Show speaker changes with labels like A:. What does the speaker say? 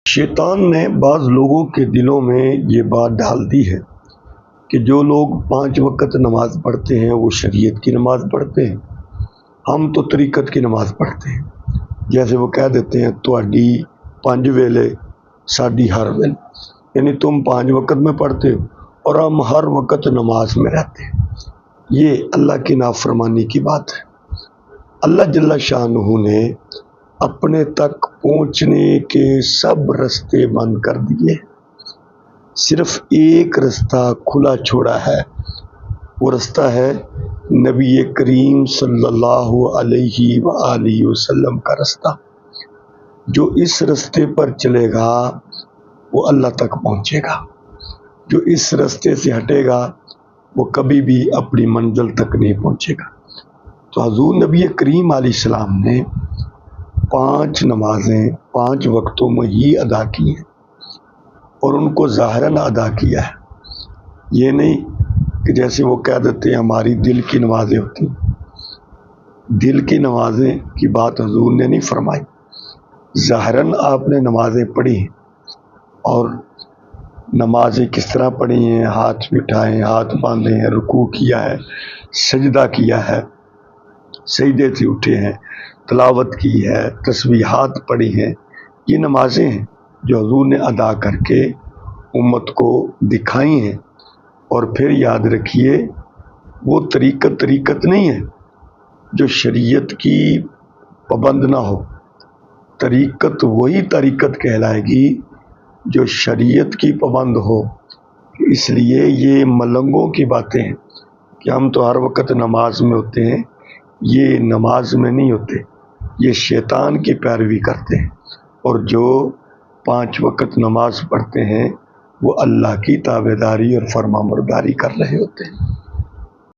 A: شیطان نے بعض لوگوں کے دلوں میں یہ بات ڈال دی ہے کہ جو لوگ 5 وقت نماز پڑھتے ہیں وہ شریعت کی نماز پڑھتے ہیں، ہم تو طریقت کی نماز پڑھتے ہیں۔ جیسے وہ کہہ دیتے ہیں تہاڈی 5 ویلے ساڈی ہر ویلے، یعنی تم 5 وقت میں پڑھتے ہو اور ہم ہر وقت نماز میں رہتے ہیں۔ یہ اللہ کی نافرمانی کی بات ہے۔ اللہ جل شانہ نے اپنے تک پہنچنے کے سب رستے بند کر دیے، صرف ایک رستہ کھلا چھوڑا ہے، وہ رستہ ہے نبی کریم صلی اللہ علیہ وآلہ وسلم کا رستہ۔ جو اس رستے پر چلے گا وہ اللہ تک پہنچے گا، جو اس رستے سے ہٹے گا وہ کبھی بھی اپنی منزل تک نہیں پہنچے گا۔ تو حضور نبی کریم علیہ السلام نے 5 نمازیں 5 وقتوں میں ہی ادا کی ہیں اور ان کو ظاہراً ادا کیا ہے۔ یہ نہیں کہ جیسے وہ کہہ دیتے ہیں ہماری دل کی نمازیں ہوتی ہیں۔ دل کی نمازیں کی بات حضور نے نہیں فرمائی، ظاہراً آپ نے نمازیں پڑھی ہیں، اور نمازیں کس طرح پڑھی ہیں؟ ہاتھ بٹھائے، ہاتھ باندھے ہیں، رکوع کیا ہے، سجدہ کیا ہے، سجدے سے اٹھے ہیں، تلاوت کی ہے، تسبیحات پڑھی ہیں۔ یہ نمازیں ہیں جو حضور نے ادا کر کے امت کو دکھائی ہیں۔ اور پھر یاد رکھیے وہ طریقت نہیں ہے جو شریعت کی پابند نہ ہو، طریقت وہی طریقت کہلائے گی جو شریعت کی پابند ہو۔ اس لیے یہ ملنگوں کی باتیں ہیں کہ ہم تو ہر وقت نماز میں ہوتے ہیں، یہ نماز میں نہیں ہوتے، یہ شیطان کی پیروی کرتے ہیں۔ اور جو 5 وقت نماز پڑھتے ہیں وہ اللہ کی تابعداری اور فرمانبرداری کر رہے ہوتے ہیں۔